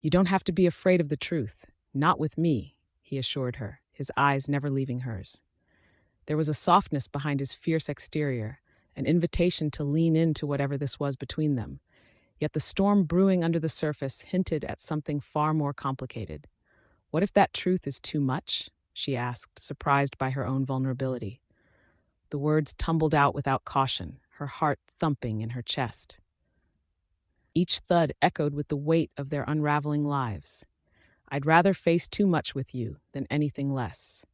You don't have to be afraid of the truth. Not with me, he assured her, his eyes never leaving hers. There was a softness behind his fierce exterior, an invitation to lean into whatever this was between them. Yet the storm brewing under the surface hinted at something far more complicated. What if that truth is too much? She asked, surprised by her own vulnerability. The words tumbled out without caution, her heart thumping in her chest. Each thud echoed with the weight of their unraveling lives. I'd rather face too much with you than anything less.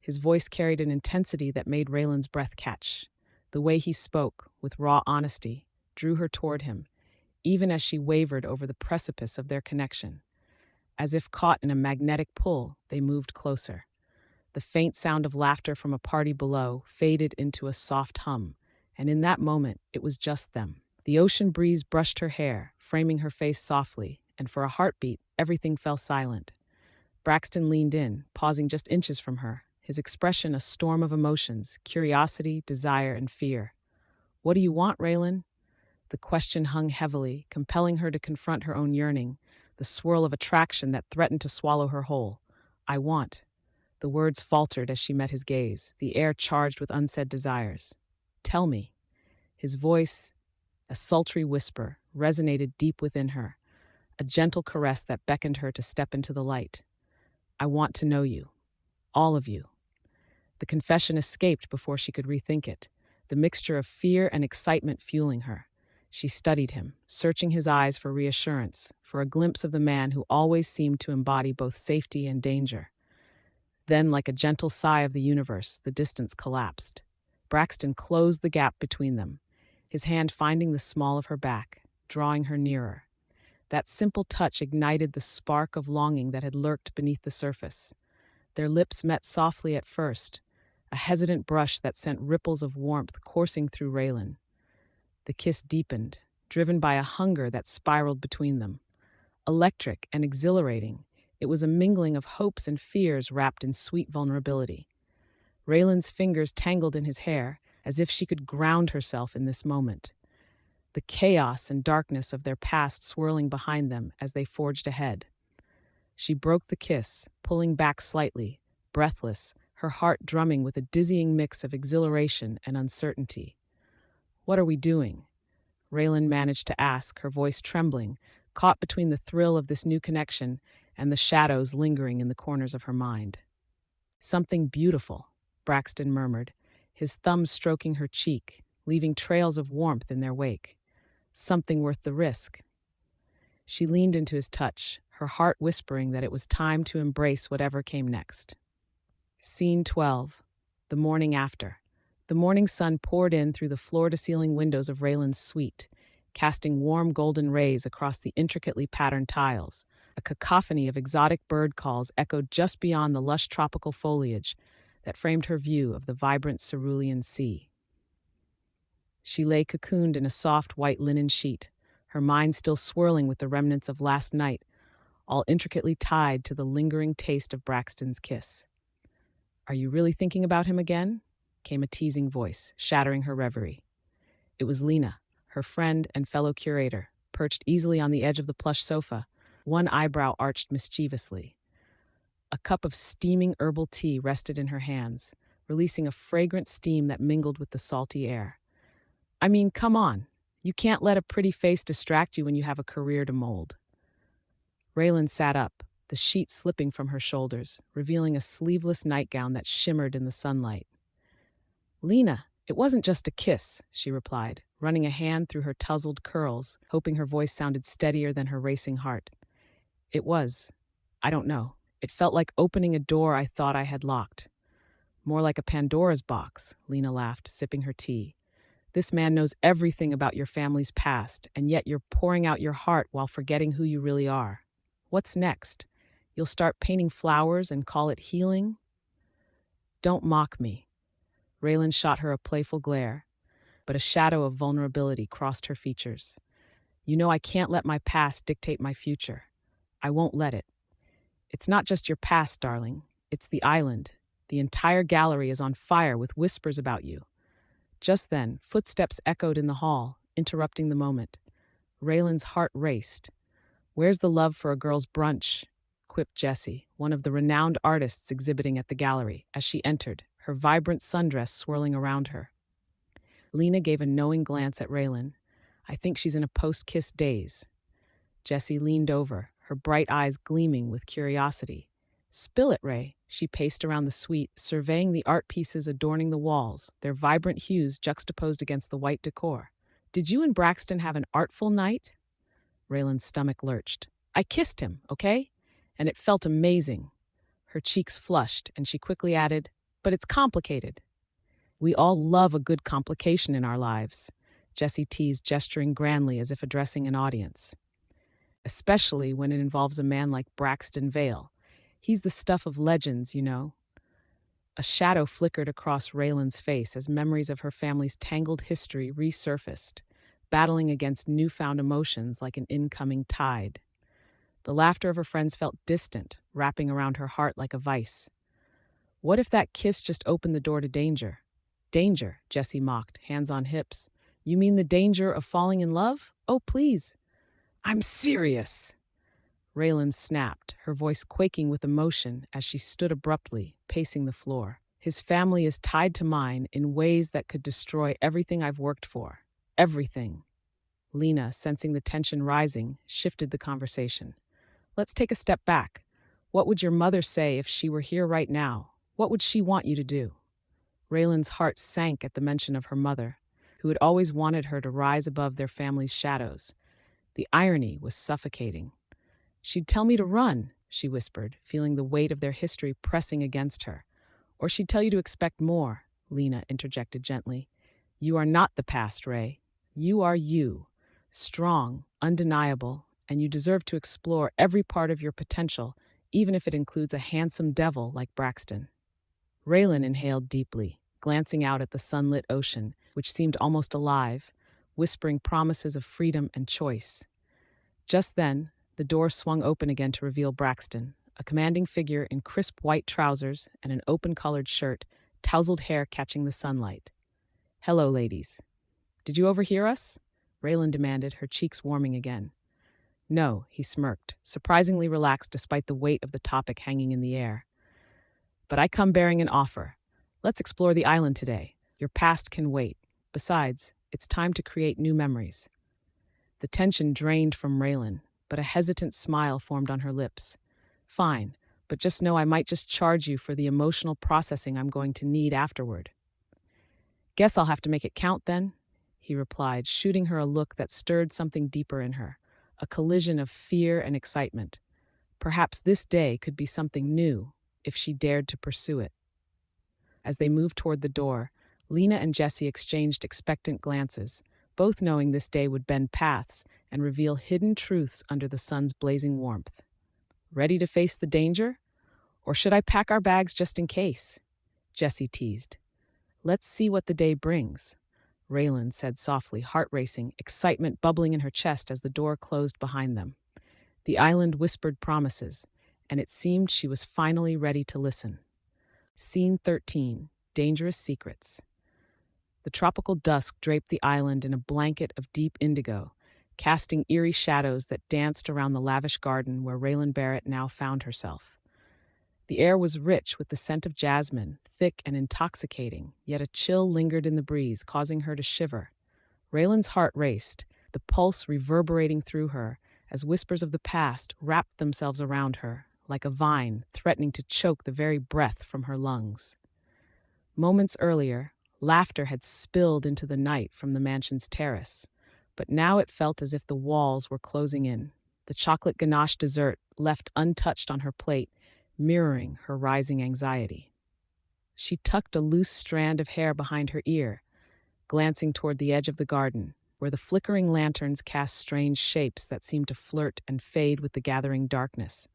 His voice carried an intensity that made Raelynn's breath catch. The way he spoke, with raw honesty, drew her toward him, even as she wavered over the precipice of their connection. As if caught in a magnetic pull, they moved closer. The faint sound of laughter from a party below faded into a soft hum, and in that moment it was just them. The ocean breeze brushed her hair, framing her face softly, and for a heartbeat, everything fell silent. Braxton leaned in, pausing just inches from her, his expression a storm of emotions, curiosity, desire, and fear. What do you want, Raelynn? The question hung heavily, compelling her to confront her own yearning, the swirl of attraction that threatened to swallow her whole. I want. The words faltered as she met his gaze, the air charged with unsaid desires. Tell me. His voice, a sultry whisper, resonated deep within her, a gentle caress that beckoned her to step into the light. I want to know you. All of you. The confession escaped before she could rethink it, the mixture of fear and excitement fueling her. She studied him, searching his eyes for reassurance, for a glimpse of the man who always seemed to embody both safety and danger. Then, like a gentle sigh of the universe, the distance collapsed. Braxton closed the gap between them, his hand finding the small of her back, drawing her nearer. That simple touch ignited the spark of longing that had lurked beneath the surface. Their lips met softly at first, a hesitant brush that sent ripples of warmth coursing through Raelynn. The kiss deepened, driven by a hunger that spiraled between them. Electric and exhilarating, it was a mingling of hopes and fears wrapped in sweet vulnerability. Raylan's fingers tangled in his hair, as if she could ground herself in this moment. The chaos and darkness of their past swirling behind them as they forged ahead. She broke the kiss, pulling back slightly, breathless, her heart drumming with a dizzying mix of exhilaration and uncertainty. What are we doing? Raelynn managed to ask, her voice trembling, caught between the thrill of this new connection and the shadows lingering in the corners of her mind. Something beautiful, Braxton murmured, his thumbs stroking her cheek, leaving trails of warmth in their wake. Something worth the risk. She leaned into his touch, her heart whispering that it was time to embrace whatever came next. Scene 12. The morning after. The morning sun poured in through the floor-to-ceiling windows of Raylan's suite, casting warm golden rays across the intricately patterned tiles. A cacophony of exotic bird calls echoed just beyond the lush tropical foliage that framed her view of the vibrant cerulean sea. She lay cocooned in a soft white linen sheet, her mind still swirling with the remnants of last night, all intricately tied to the lingering taste of Braxton's kiss. "Are you really thinking about him again?" came a teasing voice, shattering her reverie. It was Lena, her friend and fellow curator, perched easily on the edge of the plush sofa, one eyebrow arched mischievously. A cup of steaming herbal tea rested in her hands, releasing a fragrant steam that mingled with the salty air. "I mean, come on. You can't let a pretty face distract you when you have a career to mold." Raelynn sat up, the sheet slipping from her shoulders, revealing a sleeveless nightgown that shimmered in the sunlight. "Lena, it wasn't just a kiss," she replied, running a hand through her tousled curls, hoping her voice sounded steadier than her racing heart. "It was. I don't know. It felt like opening a door I thought I had locked. More like a Pandora's box," Lena laughed, sipping her tea. "This man knows everything about your family's past, and yet you're pouring out your heart while forgetting who you really are. What's next? You'll start painting flowers and call it healing?" "Don't mock me." Raelynn shot her a playful glare, but a shadow of vulnerability crossed her features. "You know I can't let my past dictate my future. I won't let it. It's not just your past, darling. It's the island. The entire gallery is on fire with whispers about you." Just then, footsteps echoed in the hall, interrupting the moment. Raylan's heart raced. Where's the love for a girl's brunch? Quipped Jessie, one of the renowned artists exhibiting at the gallery, as she entered, her vibrant sundress swirling around her. Lena gave a knowing glance at Raelynn. I think she's in a post-kiss daze. Jessie leaned over, her bright eyes gleaming with curiosity. Spill it, Ray. She paced around the suite, surveying the art pieces adorning the walls, their vibrant hues juxtaposed against the white decor. Did you and Braxton have an artful night? Raylan's stomach lurched. I kissed him, okay? And it felt amazing. Her cheeks flushed, and she quickly added, but it's complicated. We all love a good complication in our lives, Jessie teased, gesturing grandly as if addressing an audience. Especially when it involves a man like Braxton Vale. He's the stuff of legends, you know. A shadow flickered across Raylan's face as memories of her family's tangled history resurfaced, battling against newfound emotions like an incoming tide. The laughter of her friends felt distant, wrapping around her heart like a vice. What if that kiss just opened the door to danger? Danger, Jessie mocked, hands on hips. You mean the danger of falling in love? Oh, please. I'm serious. Raelynn snapped, her voice quaking with emotion as she stood abruptly, pacing the floor. His family is tied to mine in ways that could destroy everything I've worked for. Everything. Lena, sensing the tension rising, shifted the conversation. Let's take a step back. What would your mother say if she were here right now? What would she want you to do? Raylan's heart sank at the mention of her mother, who had always wanted her to rise above their family's shadows. The irony was suffocating. She'd tell me to run, she whispered, feeling the weight of their history pressing against her. Or she'd tell you to expect more, Lena interjected gently. You are not the past, Ray. You are you. Strong, undeniable, and you deserve to explore every part of your potential, even if it includes a handsome devil like Braxton. Raelynn inhaled deeply, glancing out at the sunlit ocean, which seemed almost alive, whispering promises of freedom and choice. Just then, the door swung open again to reveal Braxton, a commanding figure in crisp white trousers and an open-colored shirt, tousled hair catching the sunlight. Hello, ladies. Did you overhear us? Raelynn demanded, her cheeks warming again. No, he smirked, surprisingly relaxed despite the weight of the topic hanging in the air. But I come bearing an offer. Let's explore the island today. Your past can wait. Besides, it's time to create new memories. The tension drained from Raelynn, but a hesitant smile formed on her lips. Fine, but just know I might just charge you for the emotional processing I'm going to need afterward. Guess I'll have to make it count then, he replied, shooting her a look that stirred something deeper in her, a collision of fear and excitement. Perhaps this day could be something new, if she dared to pursue it. As they moved toward the door, Lena and Jessie exchanged expectant glances, both knowing this day would bend paths and reveal hidden truths under the sun's blazing warmth. Ready to face the danger? Or should I pack our bags just in case? Jessie teased. Let's see what the day brings, Raelynn said softly, heart racing, excitement bubbling in her chest as the door closed behind them. The island whispered promises, and it seemed she was finally ready to listen. Scene 13, Dangerous Secrets. The tropical dusk draped the island in a blanket of deep indigo, casting eerie shadows that danced around the lavish garden where Raelynn Barrett now found herself. The air was rich with the scent of jasmine, thick and intoxicating, yet a chill lingered in the breeze, causing her to shiver. Raylan's heart raced, the pulse reverberating through her, as whispers of the past wrapped themselves around her, like a vine threatening to choke the very breath from her lungs. Moments earlier, laughter had spilled into the night from the mansion's terrace, but now it felt as if the walls were closing in, the chocolate ganache dessert left untouched on her plate, mirroring her rising anxiety. She tucked a loose strand of hair behind her ear, glancing toward the edge of the garden, where the flickering lanterns cast strange shapes that seemed to flirt and fade with the gathering darkness.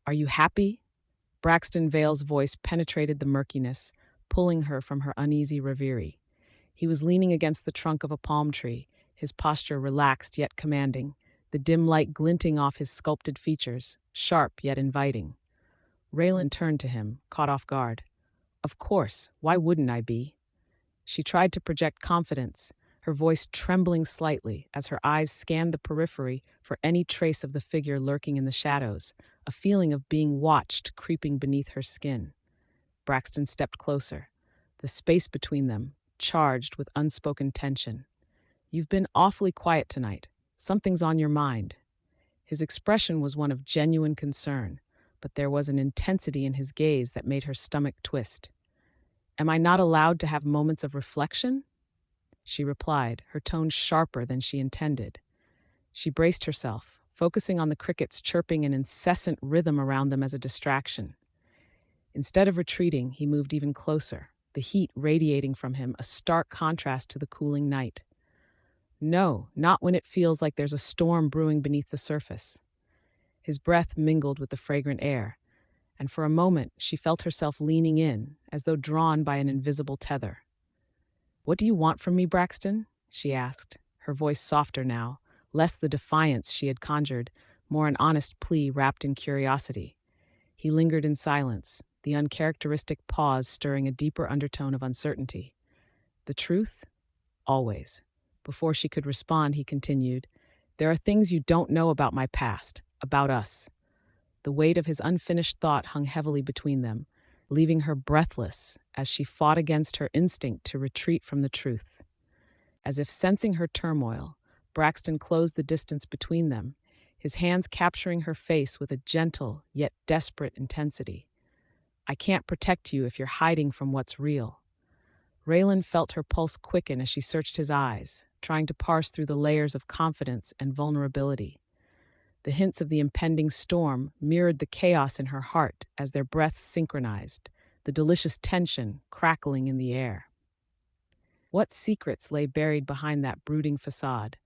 Are you happy? Braxton Vale's voice penetrated the murkiness, pulling her from her uneasy reverie. He was leaning against the trunk of a palm tree, his posture relaxed yet commanding, the dim light glinting off his sculpted features, sharp yet inviting. Raelynn turned to him, caught off guard. Of course, why wouldn't I be? She tried to project confidence, her voice trembling slightly as her eyes scanned the periphery for any trace of the figure lurking in the shadows, a feeling of being watched creeping beneath her skin. Braxton stepped closer, the space between them charged with unspoken tension. "You've been awfully quiet tonight. Something's on your mind." His expression was one of genuine concern, but there was an intensity in his gaze that made her stomach twist. "Am I not allowed to have moments of reflection?" She replied, her tone sharper than she intended. She braced herself, focusing on the crickets chirping an incessant rhythm around them as a distraction. Instead of retreating, he moved even closer, the heat radiating from him, a stark contrast to the cooling night. "No, not when it feels like there's a storm brewing beneath the surface." His breath mingled with the fragrant air, and for a moment she felt herself leaning in, as though drawn by an invisible tether. "What do you want from me, Braxton?" she asked, her voice softer now, less the defiance she had conjured, more an honest plea wrapped in curiosity. He lingered in silence, the uncharacteristic pause stirring a deeper undertone of uncertainty. "The truth? Always." Before she could respond, he continued, "There are things you don't know about my past, about us." The weight of his unfinished thought hung heavily between them, leaving her breathless as she fought against her instinct to retreat from the truth. As if sensing her turmoil, Braxton closed the distance between them, his hands capturing her face with a gentle yet desperate intensity. "I can't protect you if you're hiding from what's real." Raelynn felt her pulse quicken as she searched his eyes, trying to parse through the layers of confidence and vulnerability. The hints of the impending storm mirrored the chaos in her heart as their breaths synchronized, the delicious tension crackling in the air. What secrets lay buried behind that brooding facade?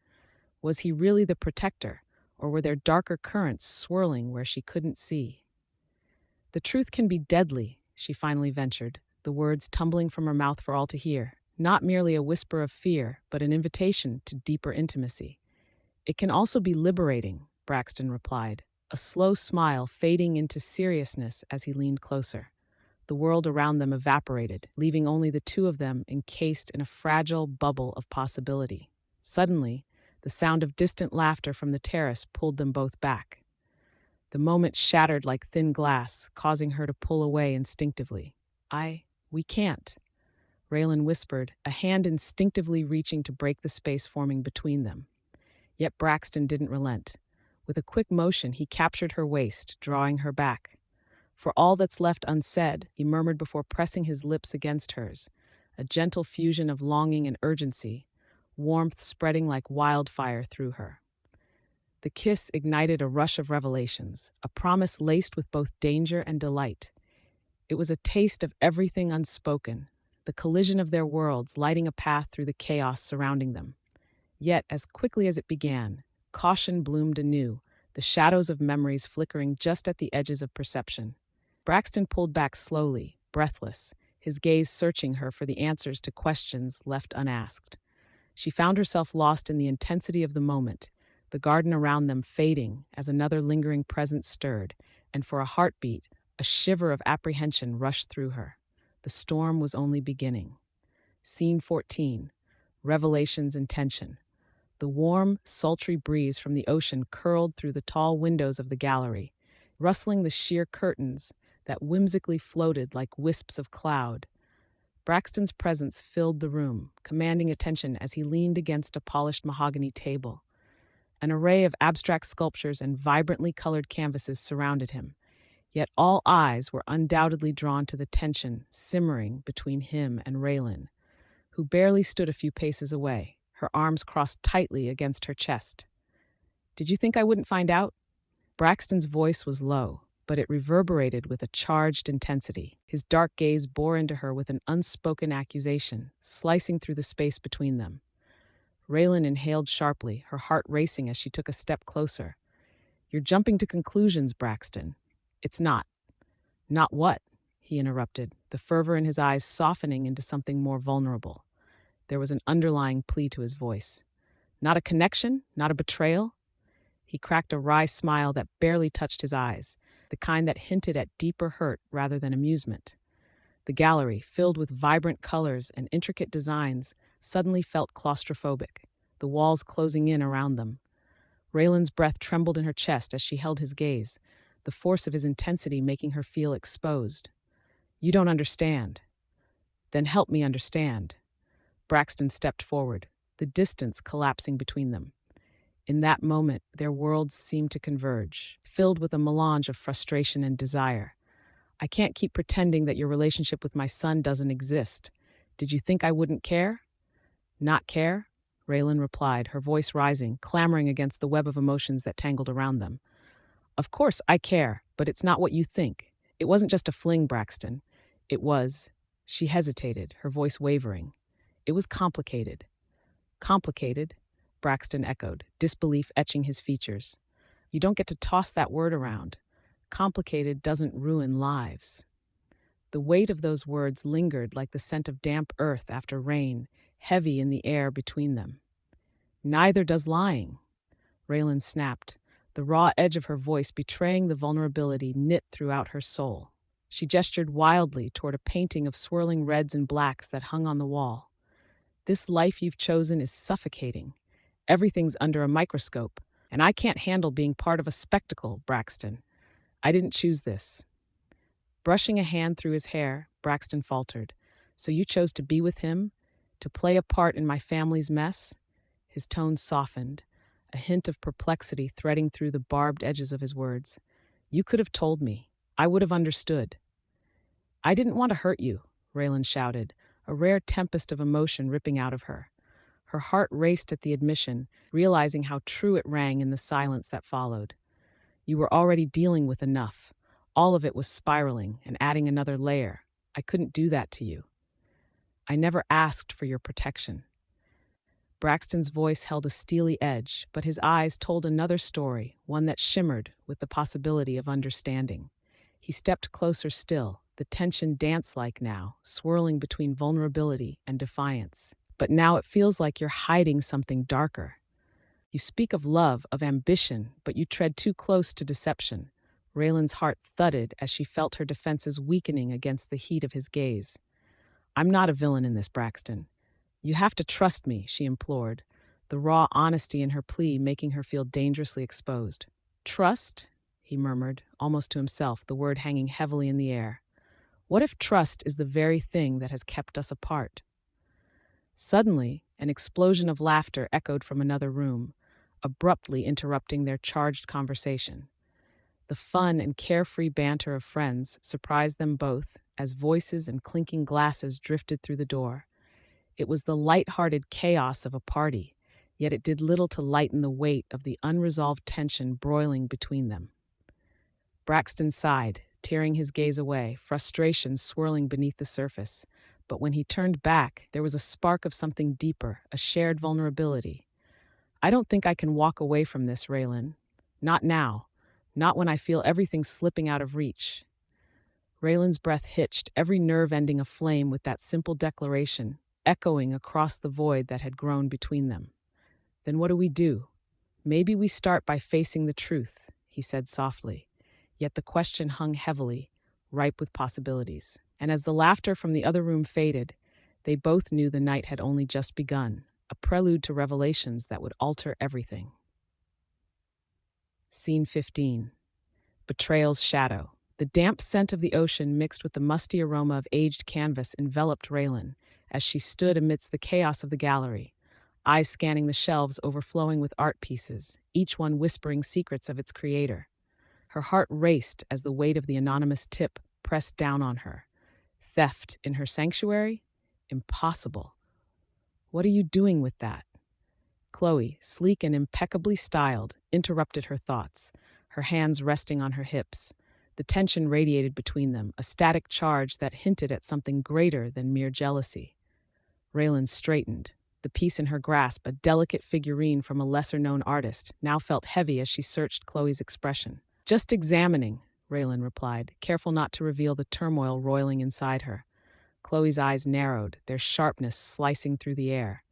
Was he really the protector, or were there darker currents swirling where she couldn't see? "The truth can be deadly," she finally ventured, the words tumbling from her mouth for all to hear, not merely a whisper of fear, but an invitation to deeper intimacy. "It can also be liberating," Braxton replied, a slow smile fading into seriousness as he leaned closer. The world around them evaporated, leaving only the two of them encased in a fragile bubble of possibility. Suddenly, the sound of distant laughter from the terrace pulled them both back. The moment shattered like thin glass, causing her to pull away instinctively. We can't," Raelynn whispered, a hand instinctively reaching to break the space forming between them. Yet Braxton didn't relent. With a quick motion, he captured her waist, drawing her back. "For all that's left unsaid," he murmured before pressing his lips against hers, a gentle fusion of longing and urgency, warmth spreading like wildfire through her. The kiss ignited a rush of revelations, a promise laced with both danger and delight. It was a taste of everything unspoken, the collision of their worlds lighting a path through the chaos surrounding them. Yet, as quickly as it began, caution bloomed anew, the shadows of memories flickering just at the edges of perception. Braxton pulled back slowly, breathless, his gaze searching her for the answers to questions left unasked. She found herself lost in the intensity of the moment, the garden around them fading as another lingering presence stirred, and for a heartbeat, a shiver of apprehension rushed through her. The storm was only beginning. Scene 14. Revelations in tension. The warm, sultry breeze from the ocean curled through the tall windows of the gallery, rustling the sheer curtains that whimsically floated like wisps of cloud. Braxton's presence filled the room, commanding attention as he leaned against a polished mahogany table. An array of abstract sculptures and vibrantly colored canvases surrounded him, yet all eyes were undoubtedly drawn to the tension simmering between him and Raelynn, who barely stood a few paces away, her arms crossed tightly against her chest. "Did you think I wouldn't find out?" Braxton's voice was low, but it reverberated with a charged intensity. His dark gaze bore into her with an unspoken accusation, slicing through the space between them. Raelynn inhaled sharply, her heart racing as she took a step closer. "You're jumping to conclusions, Braxton." "It's not." "Not what?" he interrupted, the fervor in his eyes softening into something more vulnerable. There was an underlying plea to his voice. "Not a connection? Not a betrayal?" He cracked a wry smile that barely touched his eyes, the kind that hinted at deeper hurt rather than amusement. The gallery, filled with vibrant colors and intricate designs, suddenly felt claustrophobic, the walls closing in around them. Raylan's breath trembled in her chest as she held his gaze, the force of his intensity making her feel exposed. You don't understand. Then help me understand. Braxton stepped forward, the distance collapsing between them. In that moment, their worlds seemed to converge, filled with a melange of frustration and desire. I can't keep pretending that your relationship with my son doesn't exist. Did you think I wouldn't care? Not care? Raelynn replied, her voice rising, clamoring against the web of emotions that tangled around them. Of course I care, but it's not what you think. It wasn't just a fling, Braxton. It was. She hesitated, her voice wavering. It was complicated. Complicated? Braxton echoed, disbelief etching his features. You don't get to toss that word around. Complicated doesn't ruin lives. The weight of those words lingered like the scent of damp earth after rain, heavy in the air between them. Neither does lying, Raelynn snapped, the raw edge of her voice betraying the vulnerability knit throughout her soul. She gestured wildly toward a painting of swirling reds and blacks that hung on the wall. This life you've chosen is suffocating. Everything's under a microscope, and I can't handle being part of a spectacle, Braxton. I didn't choose this. Brushing a hand through his hair, Braxton faltered. So you chose to be with him? To play a part in my family's mess? His tone softened, a hint of perplexity threading through the barbed edges of his words. You could have told me. I would have understood. I didn't want to hurt you, Raelynn shouted, a rare tempest of emotion ripping out of her. Her heart raced at the admission, realizing how true it rang in the silence that followed. You were already dealing with enough. All of it was spiraling and adding another layer. I couldn't do that to you. I never asked for your protection. Braxton's voice held a steely edge, but his eyes told another story, one that shimmered with the possibility of understanding. He stepped closer still, the tension dance-like now, swirling between vulnerability and defiance. But now it feels like you're hiding something darker. You speak of love, of ambition, but you tread too close to deception. Raylan's heart thudded as she felt her defenses weakening against the heat of his gaze. I'm not a villain in this, Braxton. You have to trust me, she implored, the raw honesty in her plea making her feel dangerously exposed. Trust? He murmured, almost to himself, the word hanging heavily in the air. What if trust is the very thing that has kept us apart? Suddenly, an explosion of laughter echoed from another room, abruptly interrupting their charged conversation. The fun and carefree banter of friends surprised them both as voices and clinking glasses drifted through the door. It was the light-hearted chaos of a party, yet it did little to lighten the weight of the unresolved tension broiling between them. Braxton sighed, tearing his gaze away, frustration swirling beneath the surface. But when he turned back, there was a spark of something deeper, a shared vulnerability. I don't think I can walk away from this, Raelynn. Not now. Not when I feel everything slipping out of reach. Raylan's breath hitched, every nerve ending aflame with that simple declaration, echoing across the void that had grown between them. Then what do we do? Maybe we start by facing the truth, he said softly. Yet the question hung heavily, ripe with possibilities. And as the laughter from the other room faded, they both knew the night had only just begun, a prelude to revelations that would alter everything. Scene 15. Betrayal's shadow. The damp scent of the ocean mixed with the musty aroma of aged canvas enveloped Raelynn as she stood amidst the chaos of the gallery, eyes scanning the shelves overflowing with art pieces, each one whispering secrets of its creator. Her heart raced as the weight of the anonymous tip pressed down on her. Theft in her sanctuary? Impossible. What are you doing with that? Chloe, sleek and impeccably styled, interrupted her thoughts, her hands resting on her hips. The tension radiated between them, a static charge that hinted at something greater than mere jealousy. Raelynn straightened. The piece in her grasp, a delicate figurine from a lesser-known artist, now felt heavy as she searched Chloe's expression. Just examining, Raelynn replied, careful not to reveal the turmoil roiling inside her. Chloe's eyes narrowed, their sharpness slicing through the air.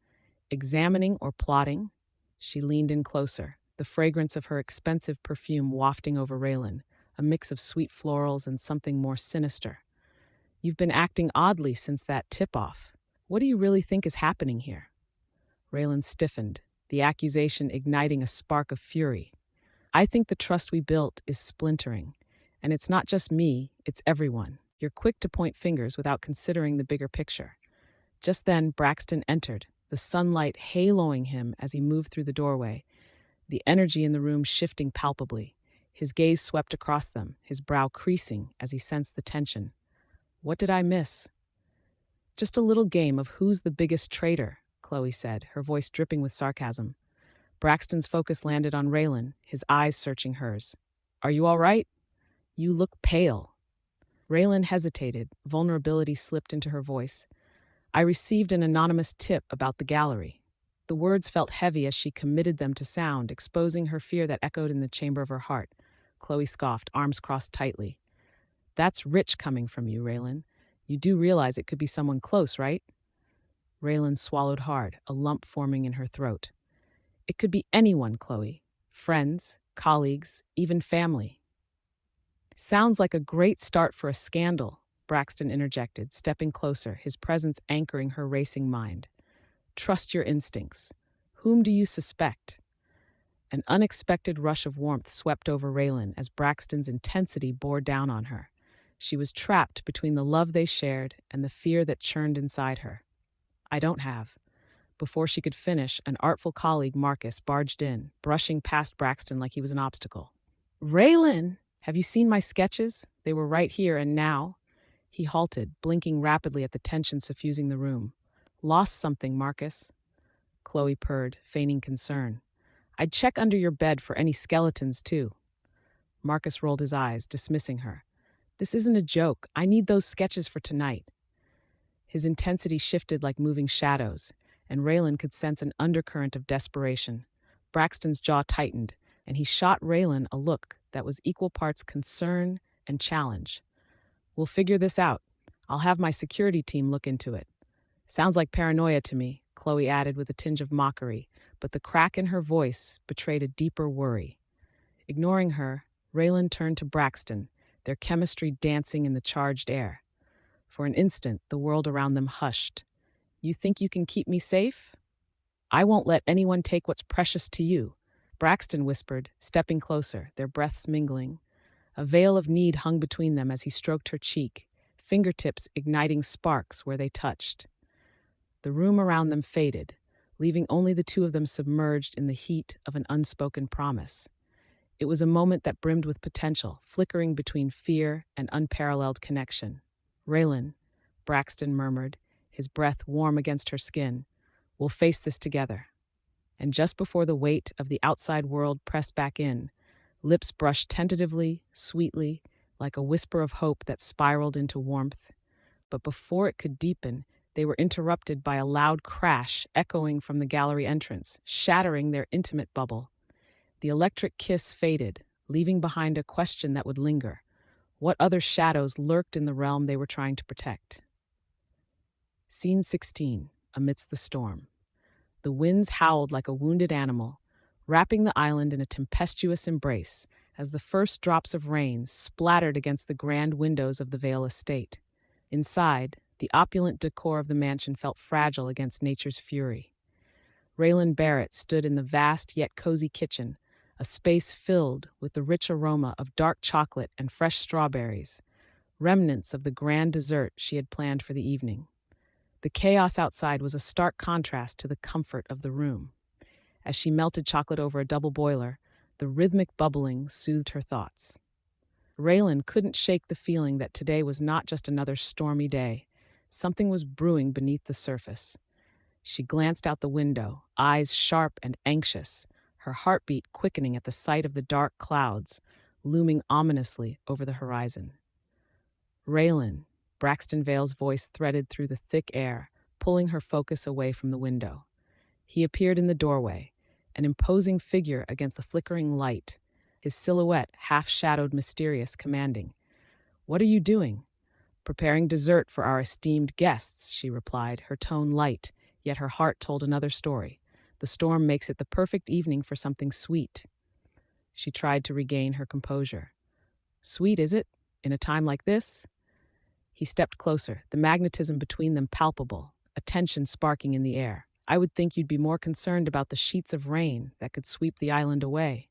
Examining or plotting? She leaned in closer, the fragrance of her expensive perfume wafting over Raelynn, a mix of sweet florals and something more sinister. You've been acting oddly since that tip-off. What do you really think is happening here? Raelynn stiffened, the accusation igniting a spark of fury. I think the trust we built is splintering. And it's not just me, it's everyone. You're quick to point fingers without considering the bigger picture. Just then, Braxton entered, the sunlight haloing him as he moved through the doorway, the energy in the room shifting palpably. His gaze swept across them, his brow creasing as he sensed the tension. What did I miss? Just a little game of who's the biggest traitor, Chloe said, her voice dripping with sarcasm. Braxton's focus landed on Raelynn, his eyes searching hers. Are you all right? You look pale. Raelynn hesitated, vulnerability slipped into her voice. I received an anonymous tip about the gallery. The words felt heavy as she committed them to sound, exposing her fear that echoed in the chamber of her heart. Chloe scoffed, arms crossed tightly. That's rich coming from you, Raelynn. You do realize it could be someone close, right? Raelynn swallowed hard, a lump forming in her throat. It could be anyone, Chloe. Friends, colleagues, even family. Sounds like a great start for a scandal, Braxton interjected, stepping closer, his presence anchoring her racing mind. Trust your instincts. Whom do you suspect? An unexpected rush of warmth swept over Raelynn as Braxton's intensity bore down on her. She was trapped between the love they shared and the fear that churned inside her. I don't have. Before she could finish, an artful colleague, Marcus, barged in, brushing past Braxton like he was an obstacle. Raelynn! Have you seen my sketches? They were right here and now. He halted, blinking rapidly at the tension suffusing the room. Lost something, Marcus. Chloe purred, feigning concern. I'd check under your bed for any skeletons, too. Marcus rolled his eyes, dismissing her. This isn't a joke. I need those sketches for tonight. His intensity shifted like moving shadows, and Raelynn could sense an undercurrent of desperation. Braxton's jaw tightened, and he shot Raelynn a look that was equal parts concern and challenge. We'll figure this out. I'll have my security team look into it. Sounds like paranoia to me, Chloe added with a tinge of mockery, but the crack in her voice betrayed a deeper worry. Ignoring her, Raelynn turned to Braxton, their chemistry dancing in the charged air. For an instant, the world around them hushed. You think you can keep me safe? I won't let anyone take what's precious to you, Braxton whispered, stepping closer, their breaths mingling. A veil of need hung between them as he stroked her cheek, fingertips igniting sparks where they touched. The room around them faded, leaving only the two of them submerged in the heat of an unspoken promise. It was a moment that brimmed with potential, flickering between fear and unparalleled connection. Raelynn, Braxton murmured, his breath warm against her skin, we'll face this together. And just before the weight of the outside world pressed back in, lips brushed tentatively, sweetly, like a whisper of hope that spiraled into warmth. But before it could deepen, they were interrupted by a loud crash echoing from the gallery entrance, shattering their intimate bubble. The electric kiss faded, leaving behind a question that would linger. What other shadows lurked in the realm they were trying to protect? Scene 16, amidst the storm. The winds howled like a wounded animal, wrapping the island in a tempestuous embrace as the first drops of rain splattered against the grand windows of the Vale estate. Inside, the opulent decor of the mansion felt fragile against nature's fury. Raelynn Barrett stood in the vast yet cozy kitchen, a space filled with the rich aroma of dark chocolate and fresh strawberries, remnants of the grand dessert she had planned for the evening. The chaos outside was a stark contrast to the comfort of the room. As she melted chocolate over a double boiler, the rhythmic bubbling soothed her thoughts. Raelynn couldn't shake the feeling that today was not just another stormy day. Something was brewing beneath the surface. She glanced out the window, eyes sharp and anxious, her heartbeat quickening at the sight of the dark clouds looming ominously over the horizon. Raelynn, Braxton Vale's voice threaded through the thick air, pulling her focus away from the window. He appeared in the doorway, an imposing figure against the flickering light, his silhouette half-shadowed, mysterious, commanding. What are you doing? Preparing dessert for our esteemed guests, she replied, her tone light, yet her heart told another story. The storm makes it the perfect evening for something sweet. She tried to regain her composure. Sweet, is it? In a time like this? He stepped closer, the magnetism between them palpable, a tension sparking in the air. I would think you'd be more concerned about the sheets of rain that could sweep the island away.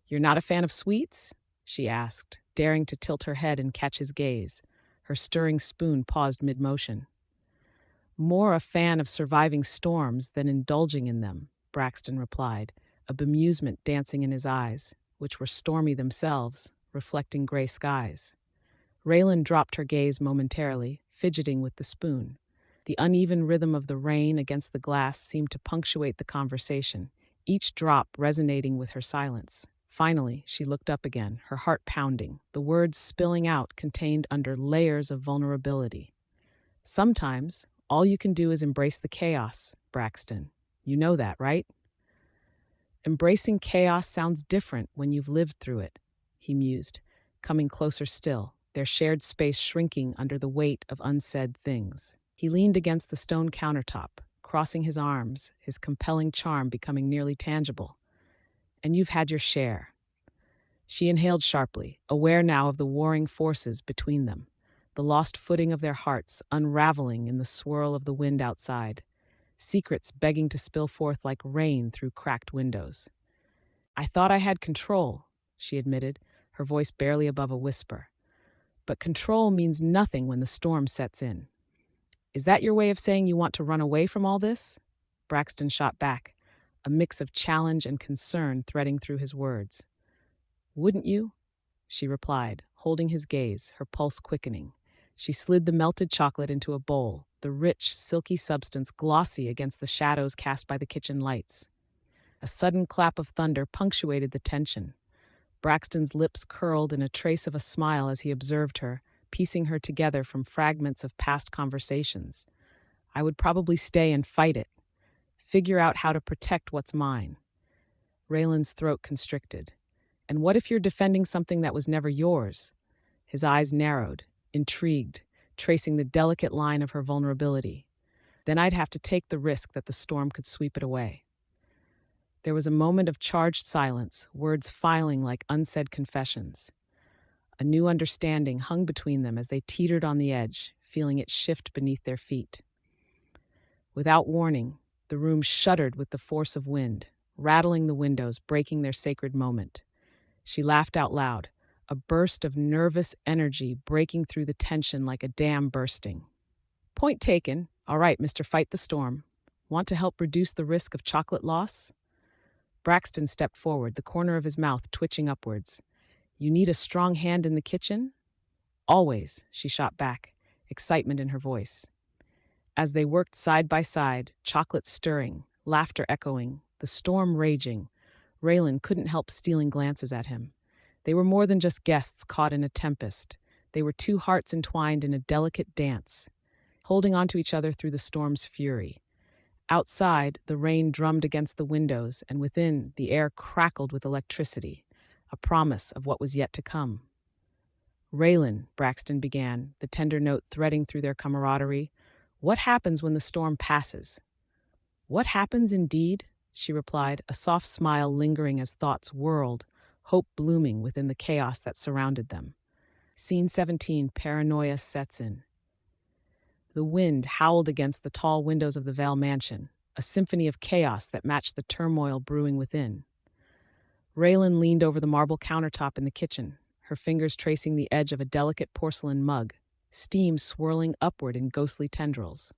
You're not a fan of sweets? She asked, daring to tilt her head and catch his gaze. Her stirring spoon paused mid-motion. More a fan of surviving storms than indulging in them, Braxton replied, a bemusement dancing in his eyes, which were stormy themselves, reflecting gray skies. Raelynn dropped her gaze momentarily, fidgeting with the spoon. The uneven rhythm of the rain against the glass seemed to punctuate the conversation, each drop resonating with her silence. Finally, she looked up again, her heart pounding, the words spilling out contained under layers of vulnerability. Sometimes, all you can do is embrace the chaos, Braxton. You know that, right? Embracing chaos sounds different when you've lived through it, he mused, coming closer still, their shared space shrinking under the weight of unsaid things. He leaned against the stone countertop, crossing his arms, his compelling charm becoming nearly tangible. And you've had your share. She inhaled sharply, aware now of the warring forces between them, the lost footing of their hearts unraveling in the swirl of the wind outside, secrets begging to spill forth like rain through cracked windows. I thought I had control, she admitted, her voice barely above a whisper. But control means nothing when the storm sets in. Is that your way of saying you want to run away from all this? Braxton shot back, a mix of challenge and concern threading through his words. Wouldn't you? She replied, holding his gaze, her pulse quickening. She slid the melted chocolate into a bowl, the rich, silky substance glossy against the shadows cast by the kitchen lights. A sudden clap of thunder punctuated the tension. Braxton's lips curled in a trace of a smile as he observed her, piecing her together from fragments of past conversations. I would probably stay and fight it. Figure out how to protect what's mine. Raylan's throat constricted. And what if you're defending something that was never yours? His eyes narrowed, intrigued, tracing the delicate line of her vulnerability. Then I'd have to take the risk that the storm could sweep it away. There was a moment of charged silence, words filing like unsaid confessions. A new understanding hung between them as they teetered on the edge, feeling it shift beneath their feet. Without warning, the room shuddered with the force of wind, rattling the windows, breaking their sacred moment. She laughed out loud, a burst of nervous energy breaking through the tension like a dam bursting. Point taken. All right, Mr. Fight the Storm. Want to help reduce the risk of chocolate loss? Braxton stepped forward, the corner of his mouth twitching upwards. You need a strong hand in the kitchen? Always, she shot back, excitement in her voice. As they worked side by side, chocolate stirring, laughter echoing, the storm raging, Raelynn couldn't help stealing glances at him. They were more than just guests caught in a tempest. They were two hearts entwined in a delicate dance, holding on to each other through the storm's fury. Outside, the rain drummed against the windows, and within, the air crackled with electricity, a promise of what was yet to come. Raelynn, Braxton began, the tender note threading through their camaraderie. What happens when the storm passes? What happens indeed? She replied, a soft smile lingering as thoughts whirled, hope blooming within the chaos that surrounded them. Scene 17, paranoia sets in. The wind howled against the tall windows of the Vale mansion, a symphony of chaos that matched the turmoil brewing within. Raelynn leaned over the marble countertop in the kitchen, her fingers tracing the edge of a delicate porcelain mug, steam swirling upward in ghostly tendrils.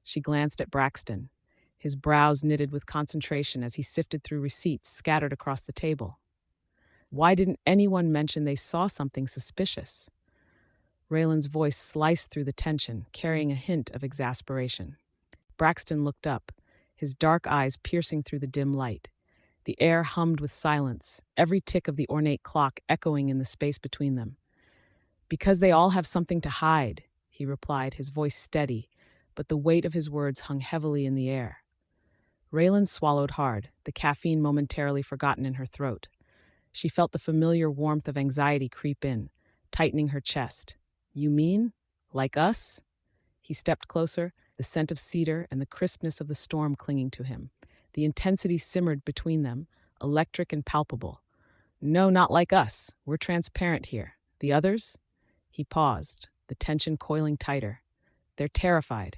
She glanced at Braxton, his brows knitted with concentration as he sifted through receipts scattered across the table. Why didn't anyone mention they saw something suspicious? Raylan's voice sliced through the tension, carrying a hint of exasperation. Braxton looked up, his dark eyes piercing through the dim light. The air hummed with silence, every tick of the ornate clock echoing in the space between them. Because they all have something to hide, he replied, his voice steady, but the weight of his words hung heavily in the air. Raelynn swallowed hard, the caffeine momentarily forgotten in her throat. She felt the familiar warmth of anxiety creep in, tightening her chest. You mean? Like us? He stepped closer, the scent of cedar and the crispness of the storm clinging to him. The intensity simmered between them, electric and palpable. No, not like us. We're transparent here. The others? He paused, the tension coiling tighter. They're terrified.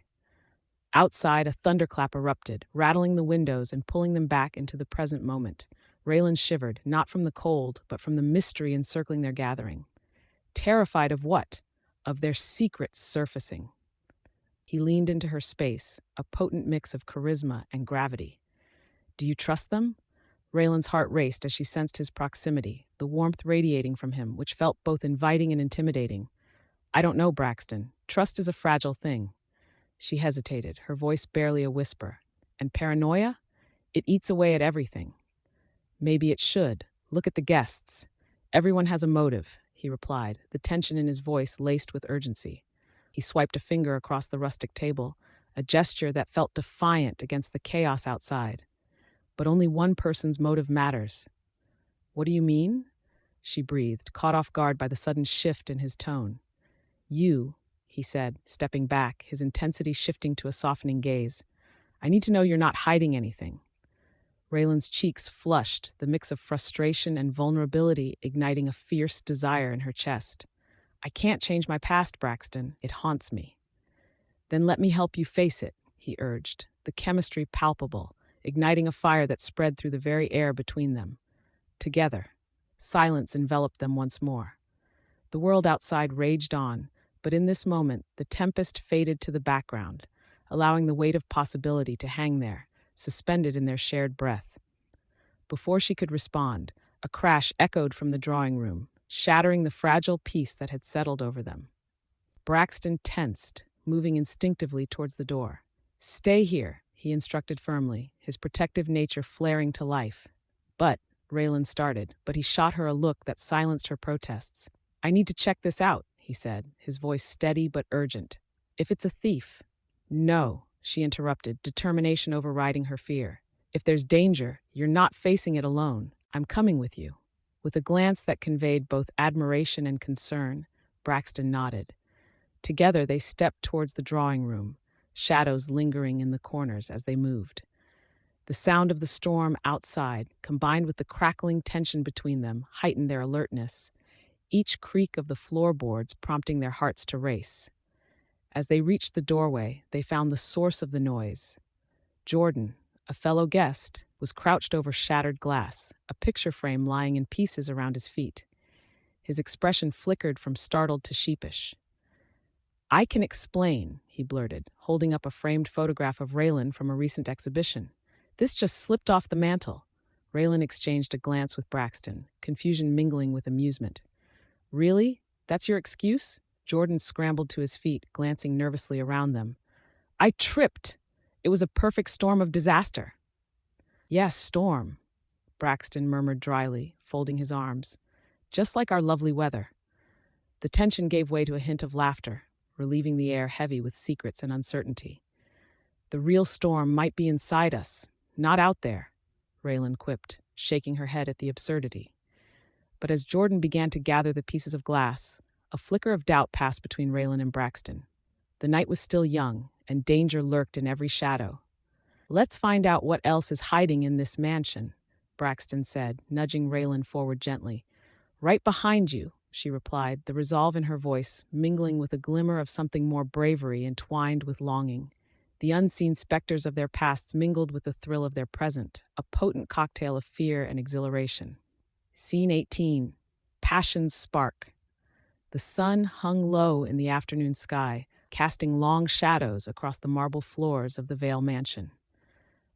Outside, a thunderclap erupted, rattling the windows and pulling them back into the present moment. Raelynn shivered, not from the cold, but from the mystery encircling their gathering. Terrified of what? Of their secrets surfacing. He leaned into her space, a potent mix of charisma and gravity. Do you trust them? Raylan's heart raced as she sensed his proximity, the warmth radiating from him, which felt both inviting and intimidating. I don't know, Braxton. Trust is a fragile thing. She hesitated, her voice barely a whisper. And paranoia? It eats away at everything. Maybe it should. Look at the guests. Everyone has a motive, he replied, the tension in his voice laced with urgency. He swiped a finger across the rustic table, a gesture that felt defiant against the chaos outside. But only one person's motive matters. What do you mean? She breathed, caught off guard by the sudden shift in his tone. You, he said, stepping back, his intensity shifting to a softening gaze. I need to know you're not hiding anything. Raylan's cheeks flushed, the mix of frustration and vulnerability igniting a fierce desire in her chest. I can't change my past, Braxton. It haunts me. Then let me help you face it, he urged, the chemistry palpable, igniting a fire that spread through the very air between them. Together, silence enveloped them once more. The world outside raged on, but in this moment, the tempest faded to the background, allowing the weight of possibility to hang there, suspended in their shared breath. Before she could respond, a crash echoed from the drawing room, shattering the fragile peace that had settled over them. Braxton tensed, moving instinctively towards the door. Stay here, he instructed firmly, his protective nature flaring to life. But, Raelynn started, but he shot her a look that silenced her protests. I need to check this out, he said, his voice steady but urgent. If it's a thief. No, she interrupted, determination overriding her fear. If there's danger, you're not facing it alone. I'm coming with you. With a glance that conveyed both admiration and concern, Braxton nodded. Together they stepped towards the drawing room, shadows lingering in the corners as they moved. The sound of the storm outside, combined with the crackling tension between them, heightened their alertness, each creak of the floorboards prompting their hearts to race. As they reached the doorway, they found the source of the noise. Jordan, a fellow guest, was crouched over shattered glass, a picture frame lying in pieces around his feet. His expression flickered from startled to sheepish. I can explain, he blurted, holding up a framed photograph of Raelynn from a recent exhibition. This just slipped off the mantel. Raelynn exchanged a glance with Braxton, confusion mingling with amusement. Really? That's your excuse? Jordan scrambled to his feet, glancing nervously around them. I tripped. It was a perfect storm of disaster. Yes, storm, Braxton murmured dryly, folding his arms. Just like our lovely weather. The tension gave way to a hint of laughter, relieving the air heavy with secrets and uncertainty. The real storm might be inside us, not out there, Raelynn quipped, shaking her head at the absurdity. But as Jordan began to gather the pieces of glass, a flicker of doubt passed between Raelynn and Braxton. The night was still young, and danger lurked in every shadow. Let's find out what else is hiding in this mansion, Braxton said, nudging Raelynn forward gently. Right behind you, she replied, the resolve in her voice mingling with a glimmer of something more bravery entwined with longing. The unseen specters of their pasts mingled with the thrill of their present, a potent cocktail of fear and exhilaration. Scene 18. Passion's Spark. The sun hung low in the afternoon sky, casting long shadows across the marble floors of the Vale mansion.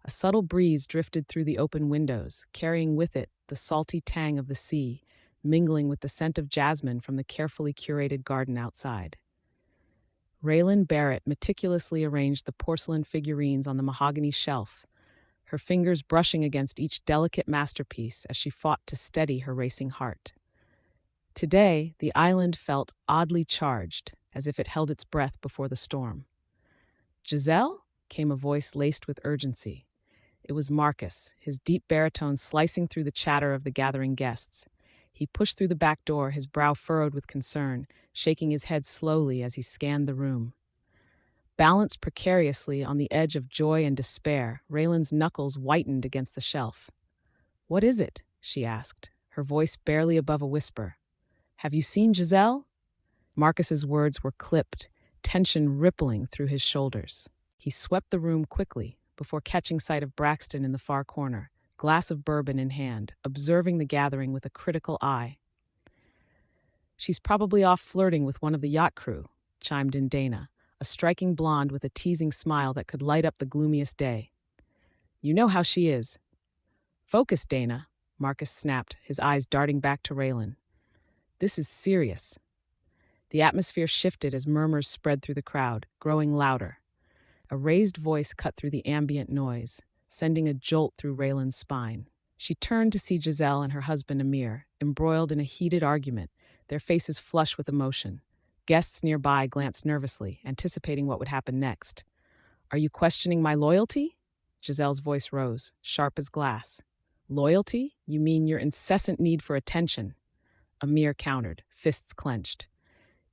A subtle breeze drifted through the open windows, carrying with it the salty tang of the sea, mingling with the scent of jasmine from the carefully curated garden outside. Raelynn Barrett meticulously arranged the porcelain figurines on the mahogany shelf, her fingers brushing against each delicate masterpiece as she fought to steady her racing heart. Today, the island felt oddly charged, as if it held its breath before the storm. Giselle? Came a voice laced with urgency. It was Marcus, his deep baritone slicing through the chatter of the gathering guests. He pushed through the back door, his brow furrowed with concern, shaking his head slowly as he scanned the room. Balanced precariously on the edge of joy and despair, Raylan's knuckles whitened against the shelf. What is it? She asked, her voice barely above a whisper. Have you seen Giselle? Marcus's words were clipped, tension rippling through his shoulders. He swept the room quickly before catching sight of Braxton in the far corner, glass of bourbon in hand, observing the gathering with a critical eye. "She's probably off flirting with one of the yacht crew," chimed in Dana, a striking blonde with a teasing smile that could light up the gloomiest day. "You know how she is." "Focus, Dana," Marcus snapped, his eyes darting back to Raelynn. "This is serious." The atmosphere shifted as murmurs spread through the crowd, growing louder. A raised voice cut through the ambient noise, sending a jolt through Raylan's spine. She turned to see Giselle and her husband Amir, embroiled in a heated argument, their faces flush with emotion. Guests nearby glanced nervously, anticipating what would happen next. "Are you questioning my loyalty?" Giselle's voice rose, sharp as glass. "Loyalty? You mean your incessant need for attention?" Amir countered, fists clenched.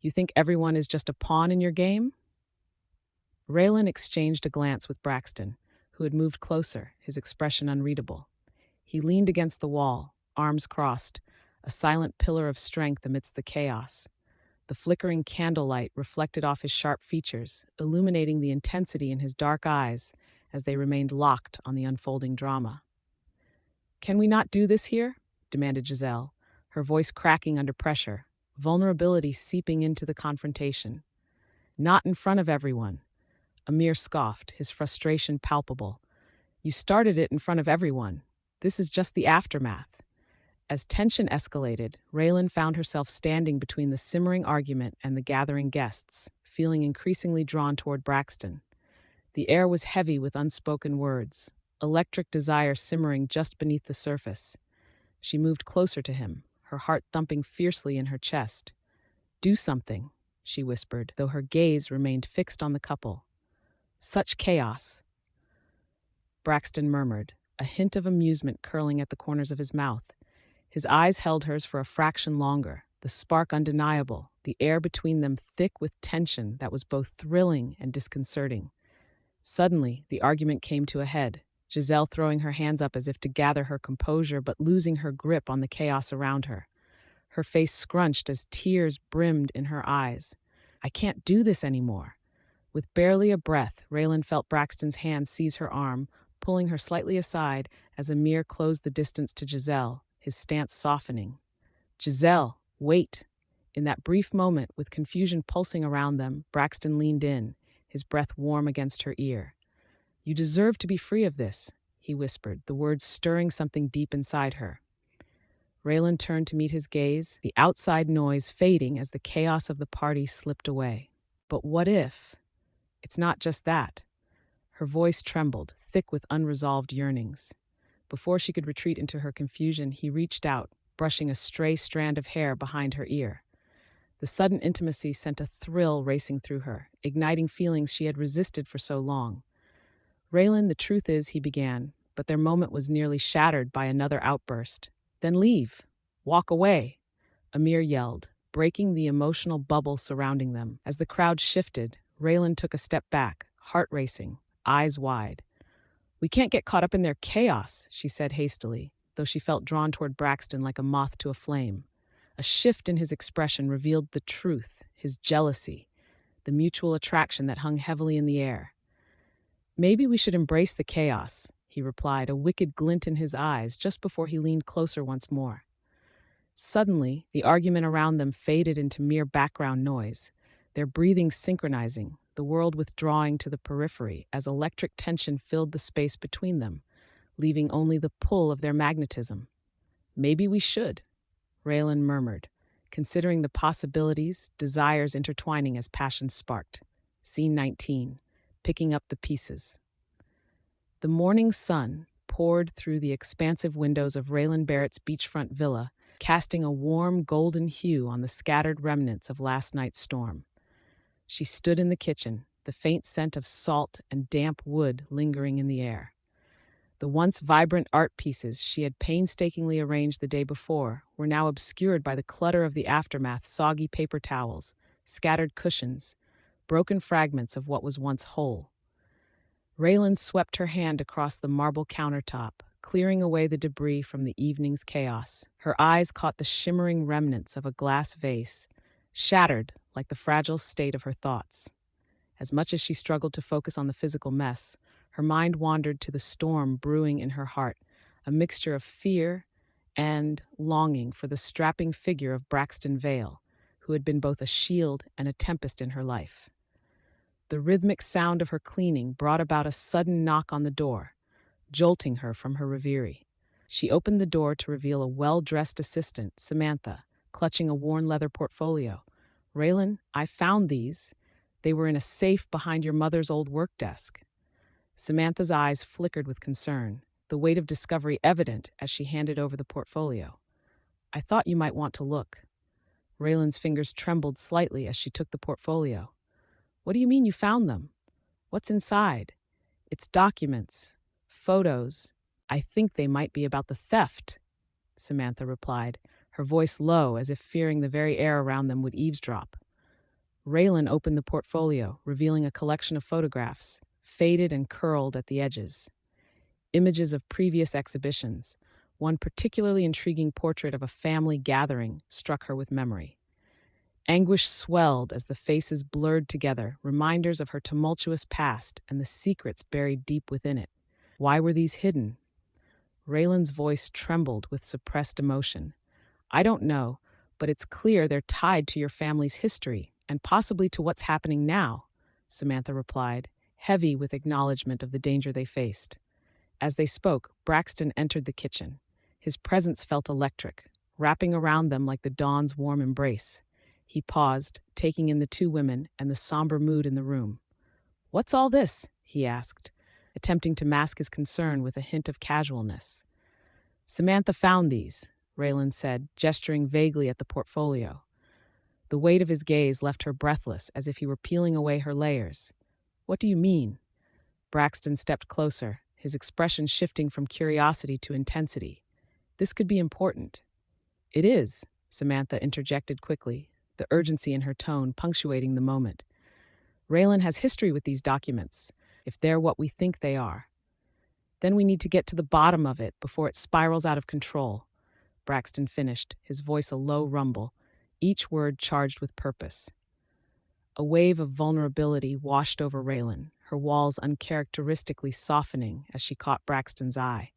"You think everyone is just a pawn in your game?" Raelynn exchanged a glance with Braxton, who had moved closer, his expression unreadable. He leaned against the wall, arms crossed, a silent pillar of strength amidst the chaos. The flickering candlelight reflected off his sharp features, illuminating the intensity in his dark eyes as they remained locked on the unfolding drama. "Can we not do this here?" demanded Giselle, her voice cracking under pressure, vulnerability seeping into the confrontation. "Not in front of everyone." Amir scoffed, his frustration palpable. "You started it in front of everyone. This is just the aftermath." As tension escalated, Raelynn found herself standing between the simmering argument and the gathering guests, feeling increasingly drawn toward Braxton. The air was heavy with unspoken words, electric desire simmering just beneath the surface. She moved closer to him, her heart thumping fiercely in her chest. "Do something," she whispered, though her gaze remained fixed on the couple. "Such chaos." Braxton murmured, a hint of amusement curling at the corners of his mouth. His eyes held hers for a fraction longer, the spark undeniable, the air between them thick with tension that was both thrilling and disconcerting. Suddenly, the argument came to a head, Giselle throwing her hands up as if to gather her composure but losing her grip on the chaos around her. Her face scrunched as tears brimmed in her eyes. "I can't do this anymore." With barely a breath, Raelynn felt Braxton's hand seize her arm, pulling her slightly aside as Amir closed the distance to Giselle, his stance softening. "Giselle, wait." In that brief moment, with confusion pulsing around them, Braxton leaned in, his breath warm against her ear. "You deserve to be free of this," he whispered, the words stirring something deep inside her. Raelynn turned to meet his gaze, the outside noise fading as the chaos of the party slipped away. "But what if? It's not just that." Her voice trembled, thick with unresolved yearnings. Before she could retreat into her confusion, he reached out, brushing a stray strand of hair behind her ear. The sudden intimacy sent a thrill racing through her, igniting feelings she had resisted for so long. "Raelynn, the truth is," he began, but their moment was nearly shattered by another outburst. "Then leave. Walk away," Amir yelled, breaking the emotional bubble surrounding them. As the crowd shifted, Raelynn took a step back, heart racing, eyes wide. "We can't get caught up in their chaos," she said hastily, though she felt drawn toward Braxton like a moth to a flame. A shift in his expression revealed the truth, his jealousy, the mutual attraction that hung heavily in the air. "Maybe we should embrace the chaos," he replied, a wicked glint in his eyes just before he leaned closer once more. Suddenly, the argument around them faded into mere background noise, their breathing synchronizing, the world withdrawing to the periphery as electric tension filled the space between them, leaving only the pull of their magnetism. "Maybe we should," Raelynn murmured, considering the possibilities, desires intertwining as passion sparked. Scene 19, picking up the pieces. The morning sun poured through the expansive windows of Raelynn Barrett's beachfront villa, casting a warm golden hue on the scattered remnants of last night's storm. She stood in the kitchen, the faint scent of salt and damp wood lingering in the air. The once vibrant art pieces she had painstakingly arranged the day before were now obscured by the clutter of the aftermath: soggy paper towels, scattered cushions, broken fragments of what was once whole. Raelynn swept her hand across the marble countertop, clearing away the debris from the evening's chaos. Her eyes caught the shimmering remnants of a glass vase, shattered like the fragile state of her thoughts. As much as she struggled to focus on the physical mess, her mind wandered to the storm brewing in her heart, a mixture of fear and longing for the strapping figure of Braxton Vale, who had been both a shield and a tempest in her life. The rhythmic sound of her cleaning brought about a sudden knock on the door, jolting her from her reverie. She opened the door to reveal a well-dressed assistant, Samantha, clutching a worn leather portfolio. "Raelynn, I found these. They were in a safe behind your mother's old work desk." Samantha's eyes flickered with concern, the weight of discovery evident as she handed over the portfolio. "I thought you might want to look." Raylan's fingers trembled slightly as she took the portfolio. "What do you mean you found them? What's inside?" "It's documents, photos. I think they might be about the theft," Samantha replied, her voice low as if fearing the very air around them would eavesdrop. Raelynn opened the portfolio, revealing a collection of photographs, faded and curled at the edges. Images of previous exhibitions. One particularly intriguing portrait of a family gathering struck her with memory. Anguish swelled as the faces blurred together, reminders of her tumultuous past and the secrets buried deep within it. Why were these hidden? Raylan's voice trembled with suppressed emotion. "I don't know, but it's clear they're tied to your family's history and possibly to what's happening now," Samantha replied, heavy with acknowledgement of the danger they faced. As they spoke, Braxton entered the kitchen. His presence felt electric, wrapping around them like the dawn's warm embrace. He paused, taking in the two women and the somber mood in the room. "What's all this?" he asked, attempting to mask his concern with a hint of casualness. "Samantha found these," Raelynn said, gesturing vaguely at the portfolio. The weight of his gaze left her breathless, as if he were peeling away her layers. "What do you mean?" Braxton stepped closer, his expression shifting from curiosity to intensity. "This could be important." "It is," Samantha interjected quickly, the urgency in her tone punctuating the moment. "Raelynn has history with these documents, if they're what we think they are. Then we need to get to the bottom of it before it spirals out of control," Braxton finished, his voice a low rumble, each word charged with purpose. A wave of vulnerability washed over Raelynn, her walls uncharacteristically softening as she caught Braxton's eye.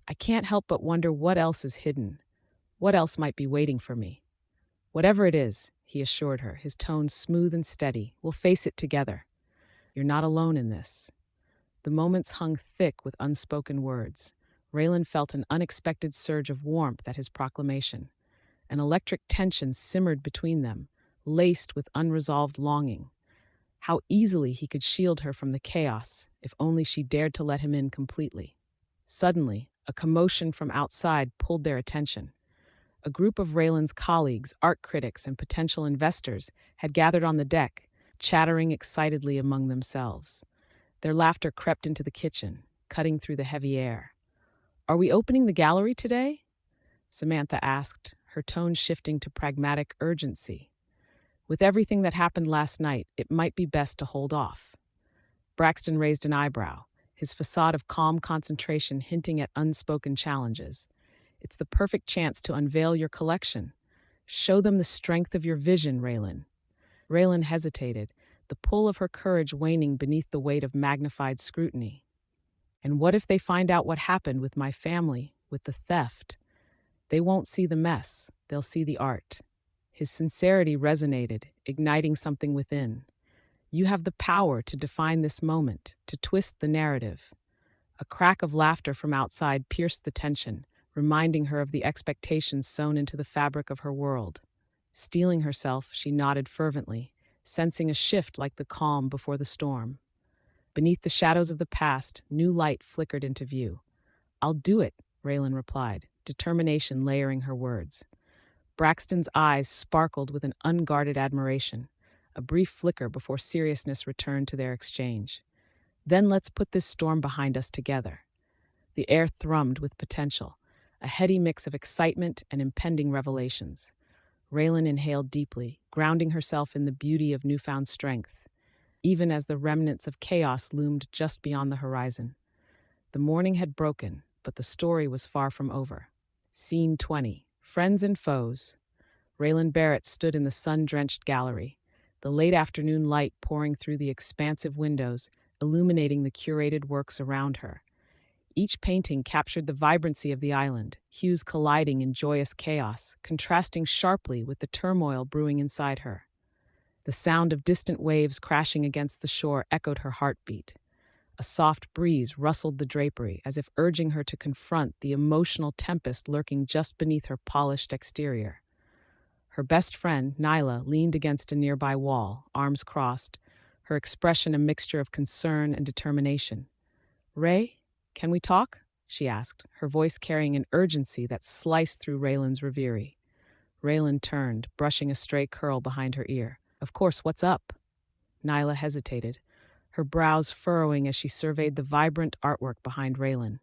"I can't help but wonder what else is hidden. What else might be waiting for me?" "Whatever it is," he assured her, his tone smooth and steady, "we'll face it together. You're not alone in this." The moments hung thick with unspoken words. Raelynn felt an unexpected surge of warmth at his proclamation. An electric tension simmered between them, laced with unresolved longing. How easily he could shield her from the chaos, if only she dared to let him in completely. Suddenly, a commotion from outside pulled their attention. A group of Raylan's colleagues, art critics, and potential investors had gathered on the deck, chattering excitedly among themselves. Their laughter crept into the kitchen, cutting through the heavy air. "Are we opening the gallery today?" Samantha asked, her tone shifting to pragmatic urgency. "With everything that happened last night, it might be best to hold off." Braxton raised an eyebrow, his facade of calm concentration hinting at unspoken challenges. "It's the perfect chance to unveil your collection. Show them the strength of your vision, Raelynn." Raelynn hesitated, the pull of her courage waning beneath the weight of magnified scrutiny. "And what if they find out what happened with my family, with the theft? They won't see the mess, they'll see the art." His sincerity resonated, igniting something within. "You have the power to define this moment, to twist the narrative." A crack of laughter from outside pierced the tension, reminding her of the expectations sewn into the fabric of her world. Steeling herself, she nodded fervently, sensing a shift like the calm before the storm. Beneath the shadows of the past, new light flickered into view. "I'll do it," Raelynn replied, determination layering her words. Braxton's eyes sparkled with an unguarded admiration, a brief flicker before seriousness returned to their exchange. "Then let's put this storm behind us together." The air thrummed with potential, a heady mix of excitement and impending revelations. Raelynn inhaled deeply, grounding herself in the beauty of newfound strength, even as the remnants of chaos loomed just beyond the horizon. The morning had broken, but the story was far from over. Scene 20. Friends and foes. Raelynn Barrett stood in the sun-drenched gallery, the late afternoon light pouring through the expansive windows, illuminating the curated works around her. Each painting captured the vibrancy of the island, hues colliding in joyous chaos, contrasting sharply with the turmoil brewing inside her. The sound of distant waves crashing against the shore echoed her heartbeat. A soft breeze rustled the drapery, as if urging her to confront the emotional tempest lurking just beneath her polished exterior. Her best friend, Nyla, leaned against a nearby wall, arms crossed, her expression a mixture of concern and determination. "Ray, can we talk?" she asked, her voice carrying an urgency that sliced through Raylan's reverie. Raelynn turned, brushing a stray curl behind her ear. "Of course, what's up?" Nyla hesitated, her brows furrowing as she surveyed the vibrant artwork behind Raelynn.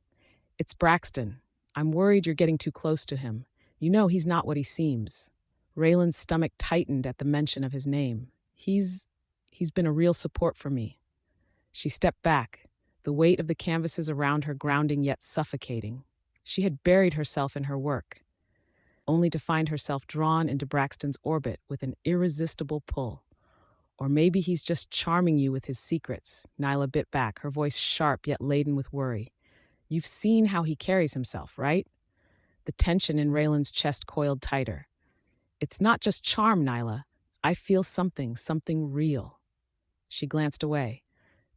"It's Braxton. I'm worried you're getting too close to him. You know he's not what he seems." Raylan's stomach tightened at the mention of his name. He's been a real support for me." She stepped back, the weight of the canvases around her grounding yet suffocating. She had buried herself in her work, only to find herself drawn into Braxton's orbit with an irresistible pull. "Or maybe he's just charming you with his secrets." Nyla bit back, her voice sharp yet laden with worry. "You've seen how he carries himself, right?" The tension in Raylan's chest coiled tighter. "It's not just charm, Nyla. I feel something real." She glanced away.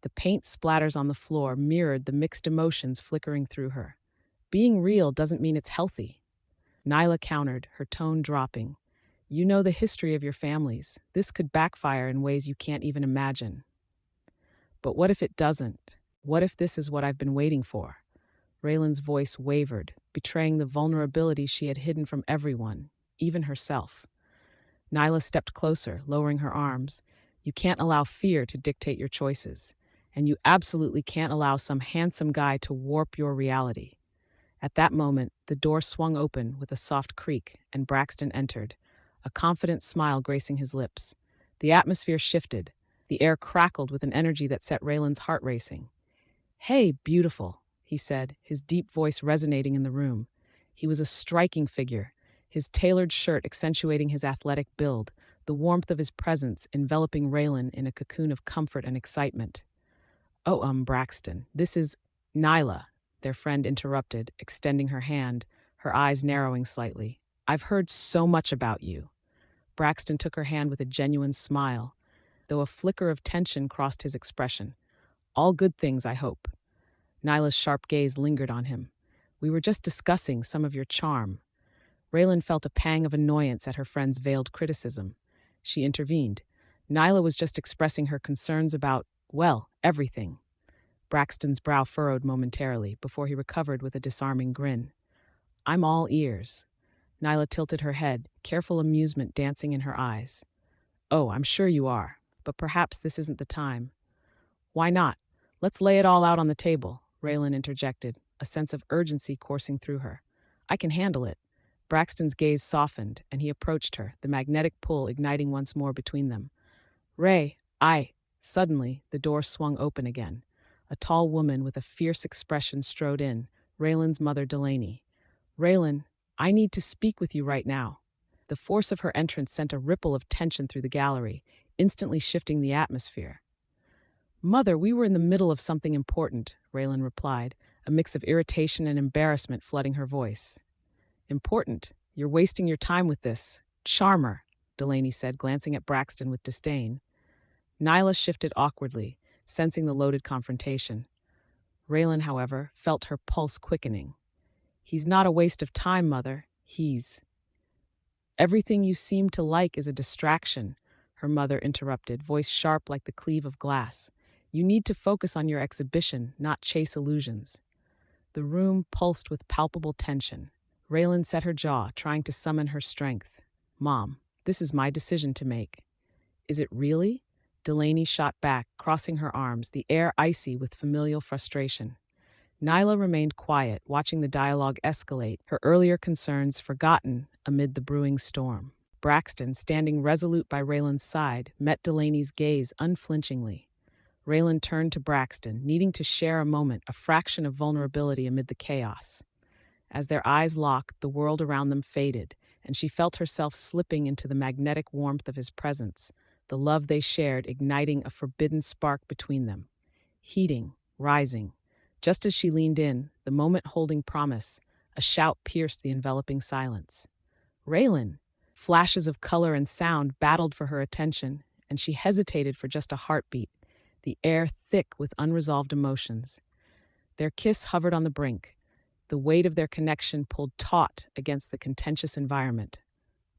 The paint splatters on the floor mirrored the mixed emotions flickering through her. "Being real doesn't mean it's healthy." Nyla countered, her tone dropping. "You know the history of your families. This could backfire in ways you can't even imagine." "But what if it doesn't? What if this is what I've been waiting for?" Raylan's voice wavered, betraying the vulnerability she had hidden from everyone, even herself. Nyla stepped closer, lowering her arms. "You can't allow fear to dictate your choices. And you absolutely can't allow some handsome guy to warp your reality." At that moment, the door swung open with a soft creak, and Braxton entered, a confident smile gracing his lips. The atmosphere shifted. The air crackled with an energy that set Raylan's heart racing. "Hey, beautiful," he said, his deep voice resonating in the room. He was a striking figure, his tailored shirt accentuating his athletic build, the warmth of his presence enveloping Raelynn in a cocoon of comfort and excitement. "Oh, Braxton, this is—" "Nyla," their friend interrupted, extending her hand, her eyes narrowing slightly. "I've heard so much about you." Braxton took her hand with a genuine smile, though a flicker of tension crossed his expression. "All good things, I hope." Nyla's sharp gaze lingered on him. "We were just discussing some of your charm." Raelynn felt a pang of annoyance at her friend's veiled criticism. She intervened. Nyla was just expressing her concerns about, well, everything. Braxton's brow furrowed momentarily before he recovered with a disarming grin. "I'm all ears." Nyla tilted her head, careful amusement dancing in her eyes. "Oh, I'm sure you are, but perhaps this isn't the time." "Why not? Let's lay it all out on the table," Raelynn interjected, a sense of urgency coursing through her. "I can handle it." Braxton's gaze softened, and he approached her, the magnetic pull igniting once more between them. "Ray, I—" Suddenly, the door swung open again. A tall woman with a fierce expression strode in, Raylan's mother Delaney. "Raelynn, I need to speak with you right now." The force of her entrance sent a ripple of tension through the gallery, instantly shifting the atmosphere. "Mother, we were in the middle of something important," Raelynn replied, a mix of irritation and embarrassment flooding her voice. "Important? You're wasting your time with this charmer," Delaney said, glancing at Braxton with disdain. Nyla shifted awkwardly, sensing the loaded confrontation. Raelynn, however, felt her pulse quickening. "He's not a waste of time, Mother. He's—" "Everything you seem to like is a distraction," her mother interrupted, voice sharp like the cleave of glass. "You need to focus on your exhibition, not chase illusions." The room pulsed with palpable tension. Raelynn set her jaw, trying to summon her strength. "Mom, this is my decision to make." "Is it really?" Delaney shot back, crossing her arms, the air icy with familial frustration. Nyla remained quiet, watching the dialogue escalate, her earlier concerns forgotten amid the brewing storm. Braxton, standing resolute by Raylan's side, met Delaney's gaze unflinchingly. Raelynn turned to Braxton, needing to share a moment, a fraction of vulnerability amid the chaos. As their eyes locked, the world around them faded, and she felt herself slipping into the magnetic warmth of his presence, the love they shared igniting a forbidden spark between them, heating, rising. Just as she leaned in, the moment holding promise, a shout pierced the enveloping silence. Raelynn! Flashes of color and sound battled for her attention, and she hesitated for just a heartbeat, the air thick with unresolved emotions. Their kiss hovered on the brink, the weight of their connection pulled taut against the contentious environment.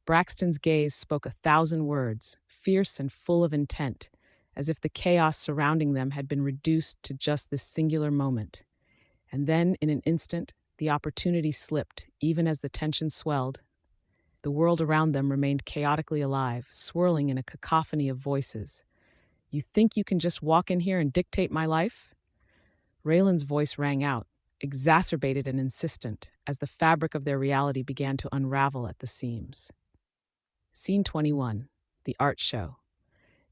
Braxton's gaze spoke 1,000 words, fierce and full of intent, as if the chaos surrounding them had been reduced to just this singular moment. And then, in an instant, the opportunity slipped, even as the tension swelled. The world around them remained chaotically alive, swirling in a cacophony of voices. "You think you can just walk in here and dictate my life?" Raylan's voice rang out, exacerbated and insistent, as the fabric of their reality began to unravel at the seams. Scene 21. The Art Show.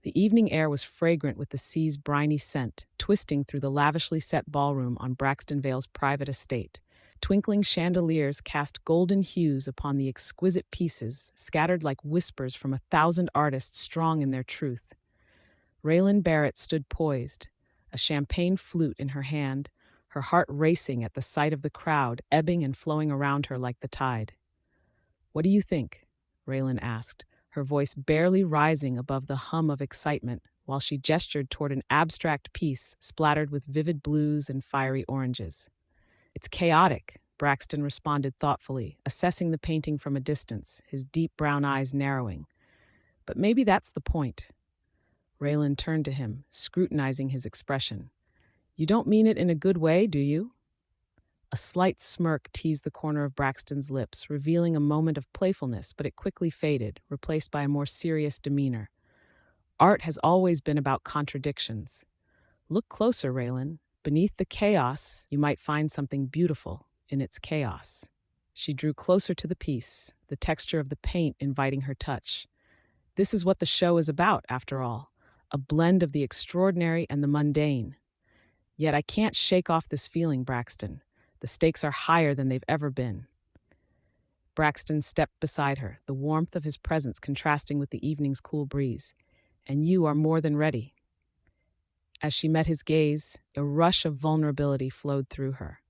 The evening air was fragrant with the sea's briny scent, twisting through the lavishly set ballroom on Braxton Vale's private estate. Twinkling chandeliers cast golden hues upon the exquisite pieces, scattered like whispers from 1,000 artists strong in their truth. Raelynn Barrett stood poised, a champagne flute in her hand, her heart racing at the sight of the crowd ebbing and flowing around her like the tide. "What do you think?" Raelynn asked, her voice barely rising above the hum of excitement while she gestured toward an abstract piece splattered with vivid blues and fiery oranges. "It's chaotic," Braxton responded thoughtfully, assessing the painting from a distance, his deep brown eyes narrowing. "But maybe that's the point." Raelynn turned to him, scrutinizing his expression. "You don't mean it in a good way, do you?" A slight smirk teased the corner of Braxton's lips, revealing a moment of playfulness, but it quickly faded, replaced by a more serious demeanor. "Art has always been about contradictions. Look closer, Raelynn. Beneath the chaos, you might find something beautiful in its chaos." She drew closer to the piece, the texture of the paint inviting her touch. "This is what the show is about, after all, a blend of the extraordinary and the mundane. Yet I can't shake off this feeling, Braxton. The stakes are higher than they've ever been." Braxton stepped beside her, the warmth of his presence contrasting with the evening's cool breeze. "And you are more than ready." As she met his gaze, a rush of vulnerability flowed through her.